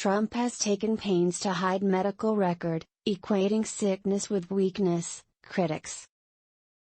Trump has taken pains to hide medical record, equating sickness with weakness, critics.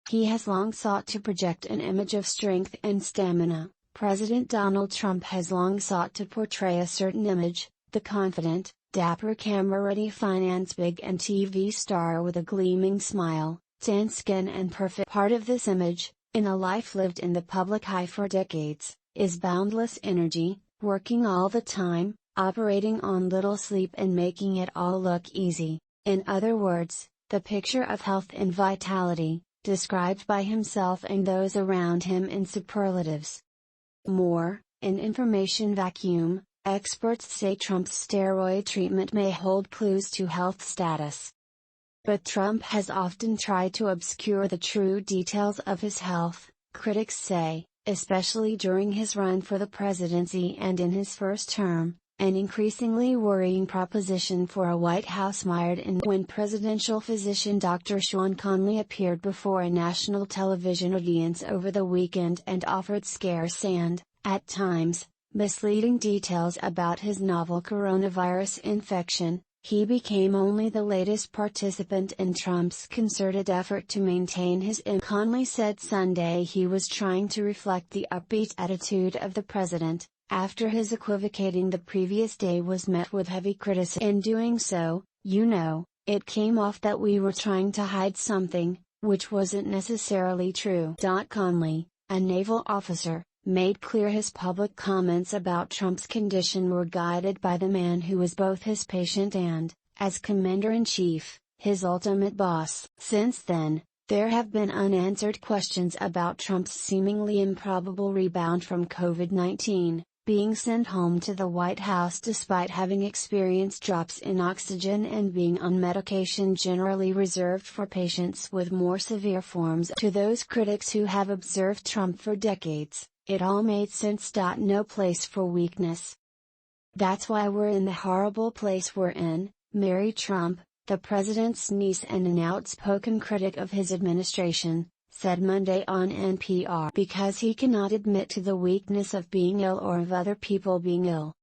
He has long sought to project an image of strength and stamina. President Donald Trump has long sought to portray a certain image, the confident, dapper camera-ready finance big and TV star with a gleaming smile, tan skin and perfect. Part of this image, in a life lived in the public eye for decades, is boundless energy, working all the time, operating on little sleep and making it all look easy. In other words, the picture of health and vitality, described by himself and those around him in superlatives. More, an information vacuum, experts say Trump's steroid treatment may hold clues to health status. But Trump has often tried to obscure the true details of his health, critics say, especially during his run for the presidency and in his first term, an increasingly worrying proposition for a White House mired in. When presidential physician Dr. Sean Conley appeared before a national television audience over the weekend and offered scarce and, at times, misleading details about his novel coronavirus infection, he became only the latest participant in Trump's concerted effort to maintain his image. Conley said Sunday he was trying to reflect the upbeat attitude of the president, after his equivocating the previous day was met with heavy criticism. In doing so, it came off that we were trying to hide something, which wasn't necessarily true. Conley, a naval officer, made clear his public comments about Trump's condition were guided by the man who was both his patient and, as Commander-in-Chief, his ultimate boss. Since then, there have been unanswered questions about Trump's seemingly improbable rebound from COVID-19, being sent home to the White House despite having experienced drops in oxygen and being on medication generally reserved for patients with more severe forms. To those critics who have observed Trump for decades, it all made sense. No place for weakness. That's why we're in the horrible place we're in, Mary Trump, the president's niece and an outspoken critic of his administration, said Monday on NPR. Because he cannot admit to the weakness of being ill or of other people being ill.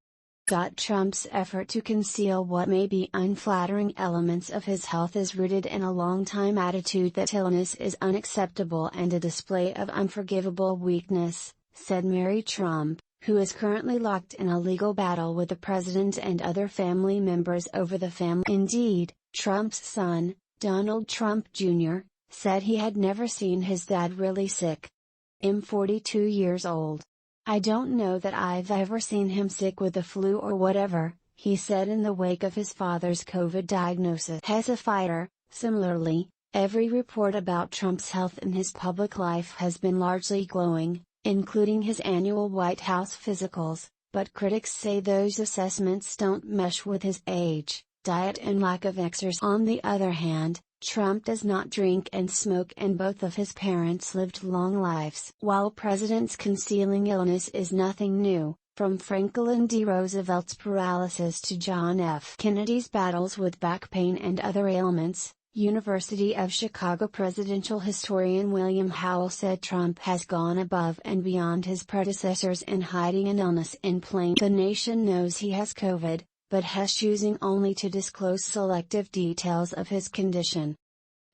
Trump's effort to conceal what may be unflattering elements of his health is rooted in a long-time attitude that illness is unacceptable and a display of unforgivable weakness, said Mary Trump, who is currently locked in a legal battle with the president and other family members over the family. Indeed, Trump's son, Donald Trump Jr., said he had never seen his dad really sick. I'm 42 years old. I don't know that I've ever seen him sick with the flu or whatever, he said in the wake of his father's COVID diagnosis. As a fighter, similarly, every report about Trump's health in his public life has been largely glowing, including his annual White House physicals, but critics say those assessments don't mesh with his age, diet and lack of exercise. On the other hand, Trump does not drink and smoke and both of his parents lived long lives. While presidents concealing illness is nothing new, from Franklin D. Roosevelt's paralysis to John F. Kennedy's battles with back pain and other ailments, University of Chicago presidential historian William Howell said Trump has gone above and beyond his predecessors in hiding an illness in plain. The nation knows he has COVID, but has choosing only to disclose selective details of his condition.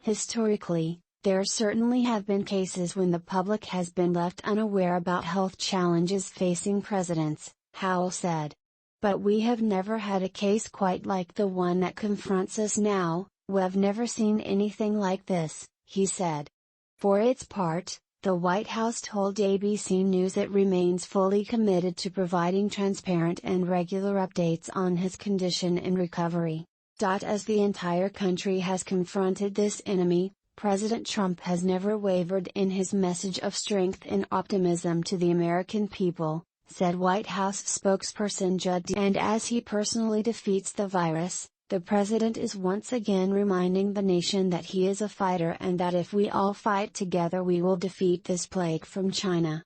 Historically, there certainly have been cases when the public has been left unaware about health challenges facing presidents, Howell said. But we have never had a case quite like the one that confronts us now. We've never seen anything like this, he said. For its part, the White House told ABC News it remains fully committed to providing transparent and regular updates on his condition and recovery. As the entire country has confronted this enemy, President Trump has never wavered in his message of strength and optimism to the American people, said White House spokesperson Judd Dean. And as he personally defeats the virus, the president is once again reminding the nation that he is a fighter and that if we all fight together we will defeat this plague from China.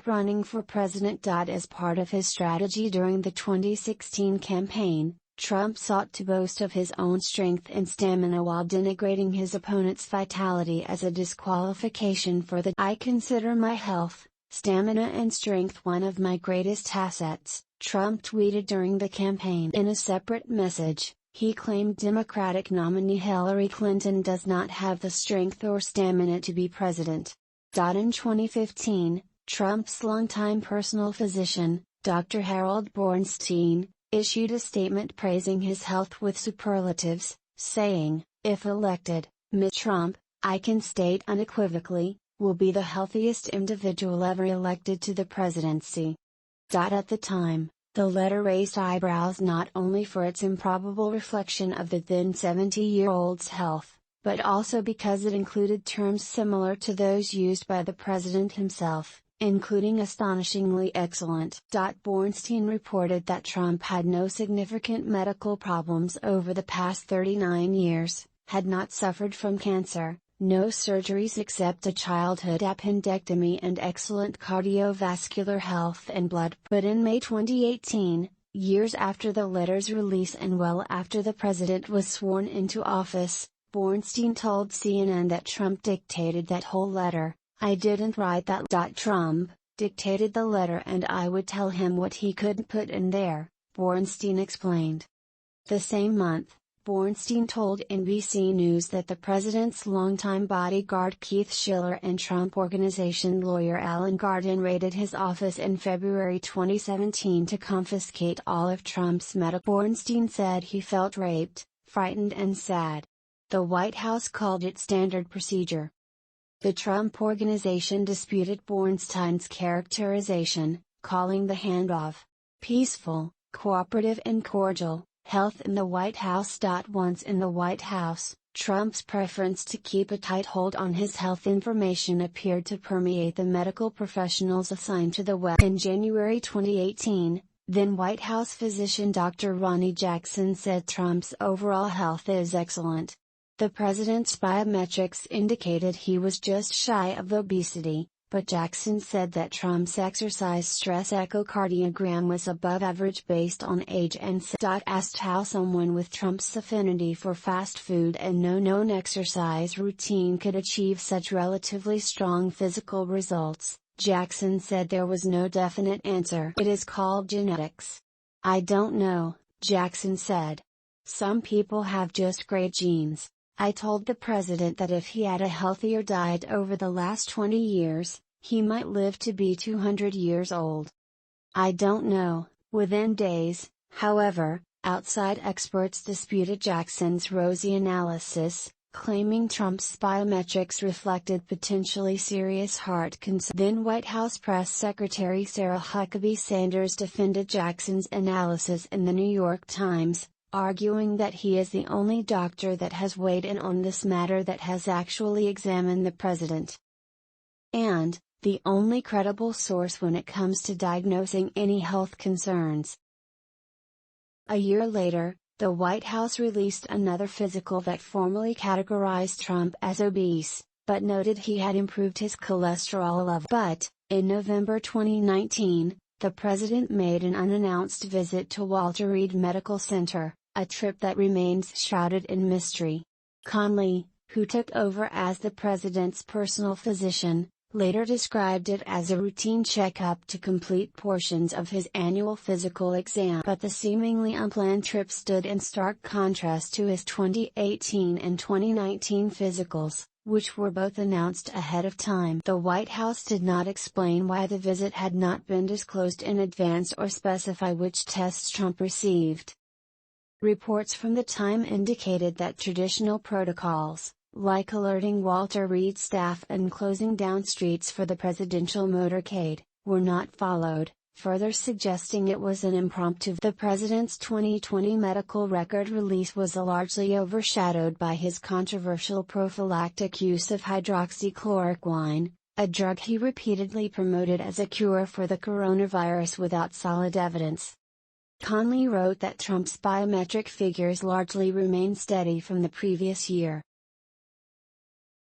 Running for president. As part of his strategy during the 2016 campaign, Trump sought to boast of his own strength and stamina while denigrating his opponent's vitality as a disqualification for the "I consider my health, stamina and strength one of my greatest assets," Trump tweeted during the campaign. In a separate message, he claimed Democratic nominee Hillary Clinton does not have the strength or stamina to be president. In 2015, Trump's longtime personal physician, Dr. Harold Bornstein, issued a statement praising his health with superlatives, saying, "If elected, Mr. Trump, I can state unequivocally, will be the healthiest individual ever elected to the presidency." At the time, the letter raised eyebrows not only for its improbable reflection of the then 70-year-old's health, but also because it included terms similar to those used by the president himself, including astonishingly excellent. Bornstein reported that Trump had no significant medical problems over the past 39 years, had not suffered from cancer, no surgeries except a childhood appendectomy, and excellent cardiovascular health and blood. But in May 2018, years after the letter's release and well after the president was sworn into office, Bornstein told CNN that Trump dictated that whole letter. "I didn't write that." Trump dictated the letter and I would tell him what he couldn't put in there, Bornstein explained. The same month, Bornstein told NBC News that the president's longtime bodyguard Keith Schiller and Trump Organization lawyer Alan Garden raided his office in February 2017 to confiscate all of Trump's medical. Bornstein said he felt raped, frightened and sad. The White House called it standard procedure. The Trump Organization disputed Bornstein's characterization, calling the handoff peaceful, cooperative and cordial. Health in the White House. Once in the White House, Trump's preference to keep a tight hold on his health information appeared to permeate the medical professionals assigned to the web. In January 2018, then White House physician Dr. Ronnie Jackson said Trump's overall health is excellent. The president's biometrics indicated he was just shy of obesity, but Jackson said that Trump's exercise stress echocardiogram was above average based on age and sex. Asked how someone with Trump's affinity for fast food and no known exercise routine could achieve such relatively strong physical results, Jackson said there was no definite answer. "It is called genetics. I don't know," Jackson said. "Some people have just great genes. I told the president that if he had a healthier diet over the last 20 years, he might live to be 200 years old. I don't know." Within days, however, outside experts disputed Jackson's rosy analysis, claiming Trump's biometrics reflected potentially serious heart concerns. Then White House Press Secretary Sarah Huckabee Sanders defended Jackson's analysis in the New York Times, arguing that he is the only doctor that has weighed in on this matter that has actually examined the president. And, the only credible source when it comes to diagnosing any health concerns. A year later, the White House released another physical that formally categorized Trump as obese, but noted he had improved his cholesterol level. But, in November 2019, the president made an unannounced visit to Walter Reed Medical Center, a trip that remains shrouded in mystery. Conley, who took over as the president's personal physician, later described it as a routine checkup to complete portions of his annual physical exam. But the seemingly unplanned trip stood in stark contrast to his 2018 and 2019 physicals, which were both announced ahead of time. The White House did not explain why the visit had not been disclosed in advance or specify which tests Trump received. Reports from the time indicated that traditional protocols, like alerting Walter Reed's staff and closing down streets for the presidential motorcade, were not followed, further suggesting it was an impromptu. The president's 2020 medical record release was largely overshadowed by his controversial prophylactic use of hydroxychloroquine, a drug he repeatedly promoted as a cure for the coronavirus without solid evidence. Conley wrote that Trump's biometric figures largely remain steady from the previous year.